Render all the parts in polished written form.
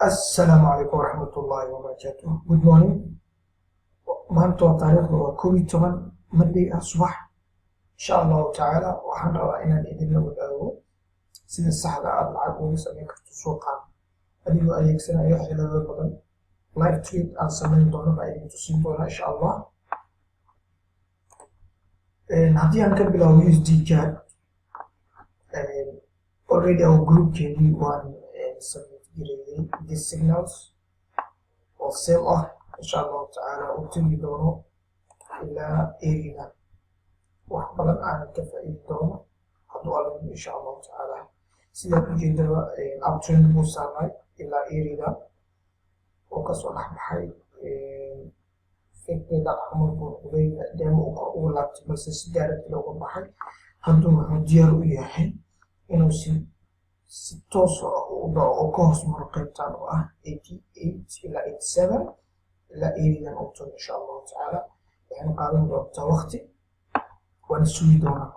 السلام عليكم ورحمة الله وبركاته. Good morning. maanta waa taariikhdu waa 11 Monday subax insha Allah taala waxaan rabaa inaan idinla wadaago sida saxda ah lacag ugu sameyn karto suuqan adigoo adeegsanaya xeelado badan. Live tweet aan sameyn doono baa idin tusin doona insha Allah. haddii aan ka bilaabo USD CAD already our group keeni waan submit gareeyay these signals oo sell ah insha Allah taala u timi doono ilaa area wax badan aan ka faa'iidi doono hadduu alla insha Allah taala sida ujeedada uptrend buu saamay ilaa area oo ka soo dhaxbaxay fikrada xamuud buu qubay demo ugu laabtay balse si direct looga baxay hadduu wuxuu diyaar u yahay inuu si toos ah u dhaco ka hoos maro qaybtan oo ah 88 ilaa 87 ilaa area oo toon insha Allah taala waxaan qaadan doontaa waqti waan sugi doonaa.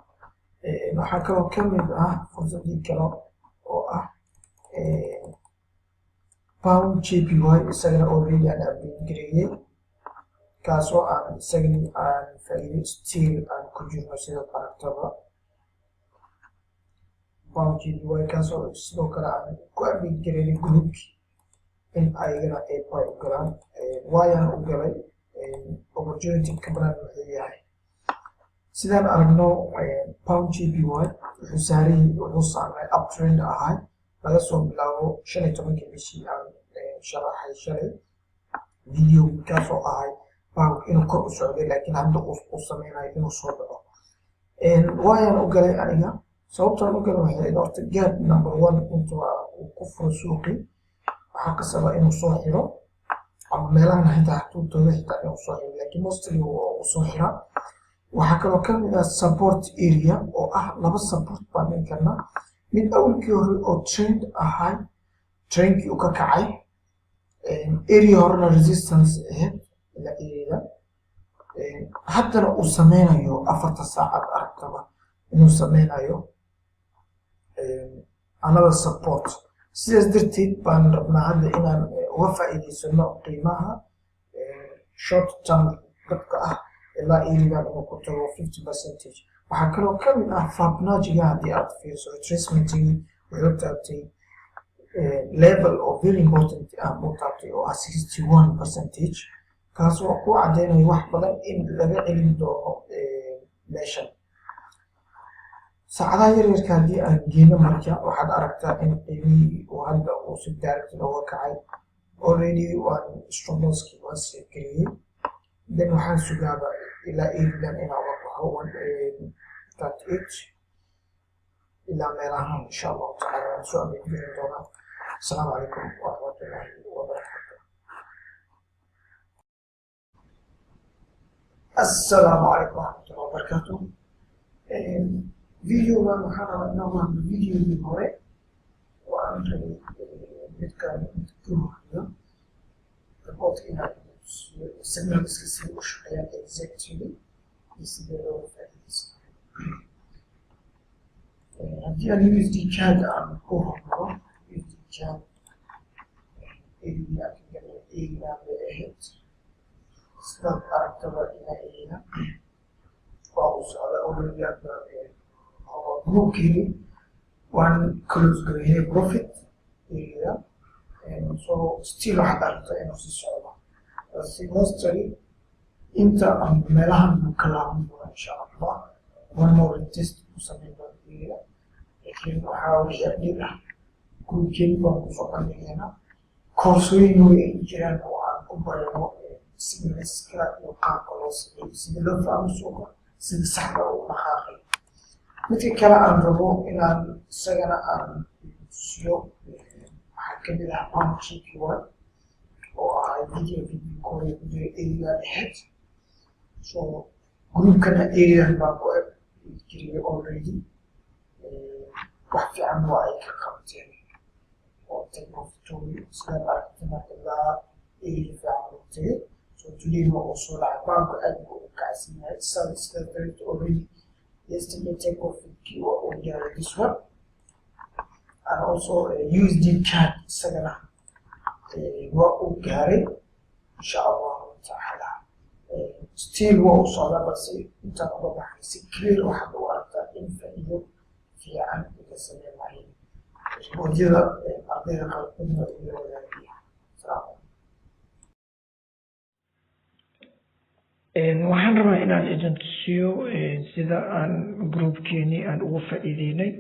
waxaa kaloo ka mid ah fursadii kale oo ah pound JPY isagana already aan update gareeyay kaasoo aan isagana aan faa'iido still aan ku jirno sida aragtaba pound JPY kaasoo sidoo kale aan ku update gareeyay groupki in ayagana ay buy u galaan waayaan u galay opportunity ka badan wuxuu yahay sidaan aragno pound JPY wuxuu saaray uptrend ahay laga soo bilaabo 15 bishii aan sharaxay shalay video kaasoo ahay pound inuu kor u socday laakiin hadda uu sameynayo inuu soo dhaco waayaan u galay aniga sababtaan u galay waxay horta gap number 1 intuu ku furo suuqi waxaa ka sababa inuu soo xiro ama meelahan xitaa tuutooda xitaa inuu soo xiro laakiin mostly uu soo xiraa. waxaa kaloo ka mid ah support area oo ah laba support baan dhihi karnaa mid awalkii hore oo trend ahay trendkii uu ka kacay area horena resistance ahayd ilaa area haddana uu sameynayo 4 saacad aragtaba inuu sameynayo another support. sidaas darteed baan rabnaa hadda inaan uga faa'iidaysano qiimaha short term dadka ah ilaa area inuu ku tago 50%. waxaa kaloo ka mid ah Fibonacci-ga haddii aad fiiriso retracement-gii wuxuu taabtay level oo very important ah uu taabtay oo ah 61% kaasoo ku cadeynayo wax badan in laga celin doono meeshan. saacadaha yaryarka haddii aan geeno marka waxaad aragtaa in qiimihii uu hadda uu si direct looga kacay already waan strongski waan sii geliyey then waxaan sugaaba ilaa area inaan uga baxo 138 ilaa meelahan insha Allah taala waan soo adeegsan doonaa. Assalaamu calaykum waraxmatullaahi wabarakaatuh. Assalaamu calaykum waraxmatullaahi wabarakaatuh. videogan waxaan rabaa inaan maamlo videogii hore oo aan rabay midkaan kuruhayo reportka inaan signalska sida u shaqeeyaan exactly iyo sidee looga faa'iidaysanayo. haddii aan USD CAD aan ku hormaro USD CAD area bay ahayd sidaad aragtaba ilaa area waa u socda already hadda groupkii waan close gareeyay profit area so still waxaad aragtaa inuu sii socdo balse mostly inta aan meelahan buu ka laaban doona insha Allah one more retest ku sameyn doona area laakiin waxaa wixii adhiib ah groupkii baan kusoo bandhigeena koorsooyin way jiraan oo aan ku barano signalska iyo qaabka loo sameeyo sida loo fahmo suuqa sida saxda u dhaqaaqay. midka kale aan rabo inaan isagana aan tusiyo waxaa ka mid ah pound JPY oo ahay video kore ku jiray area ahead so groupkana area baan ku geliyay already wax fiican waa ay ka qabteen oo technology sida aragtida ilaa area fiican u tagay so today ma oo soo lacag baanku aad buu u kacsan yahay sida direct already yesterday take off or this one and also USD CAD sagana وقاري إن شاء الله تعالى ستيل وصل بس أنت أضرب سكير واحد وأنت إنفعيه في عن السنة معين وجرى أرضية قلبنا إلى ذلك سلام waxaan rabaa inaan idin tusiyo sida aan groupkeeni aan uga faa'iideynay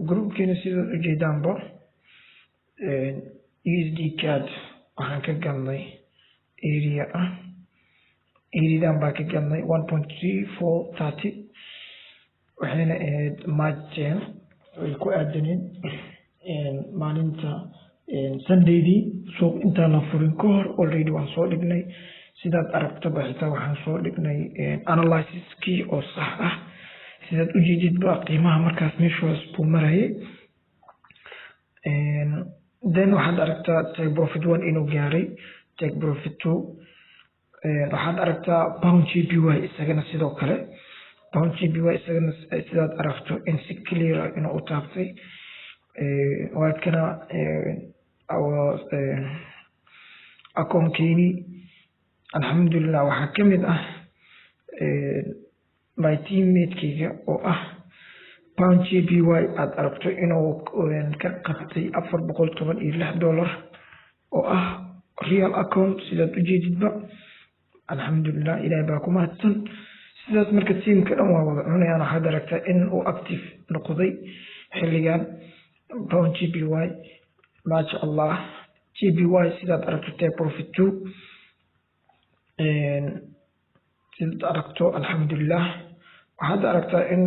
groupkeeni sidaad ujeedaanba USD card waxaan ka galnay area areadan baa ka galnay 1.3430 waxayna ahayd March 10 way ku aadaneed maalinta Sundaydii suuq intaan la furin ka hor already waan soo dhignay sidaad aragtaba xitaa waxaan soo dhignay analysiskii oo sax ah sidaad u jeedidba qiimaha markaas meeshaas buu marayay then waxaad aragtaa take profit 1 inuu gaaray take profit 2 waxaad aragtaa pound JPY isagana sidoo kale pound JPY isagana sidaad aragto in si clear inuu u taabtay waa kana akoonkeeni alxamdulillah waxaa ka mid ah my teammatekeyga oo ah pound JPY aad aragto inuu ka qabtay $416 oo ah real account sidaad u jeedidba alxamdulillah ilaahay baa ku mahadsan sidaas marka teamka dhan waa wada cunayaan waxaad aragtaa in uu active noqday xilligan pound JPY maasha allah JPY sidaad aragto take profit 2 sidaad aragto alxamdulillah waxaad aragtaa in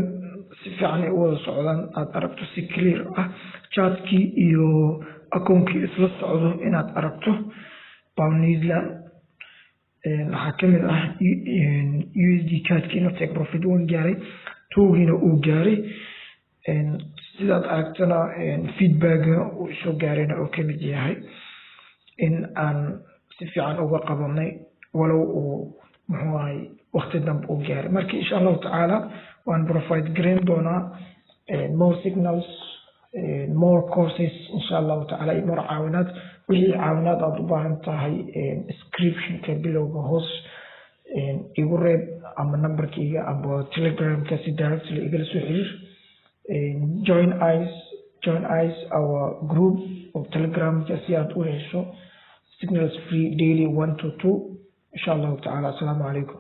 si fiican ay u wada socdaan aad aragto si clear ah chartkii iyo akoonkii isla socdo inaad aragto pound New Zealand waxaa ka mid ah USD cardkiina take profit 1 gaaray 2giina uu gaaray sidaad aragtana feedbacka uu soo gaarayna oo ka mid yahay in aan si fiican uga qabanay walow uu muxuu ahay waqti dambe uu gaaray marka insha allahu tacaala waan provide gareyn doonaa more signals more courses insha allahu tacaala iyo more caawinaad wixii caawinaad aad u baahan tahay descriptionka bilowga hoos igu reeb ama numberkayga ama telegramka si directly igala soo xiriir join eyes our group of telegram si aad u hesho signals free daily 1 to 2 insha allahu tacaala. Assalamu alaikum.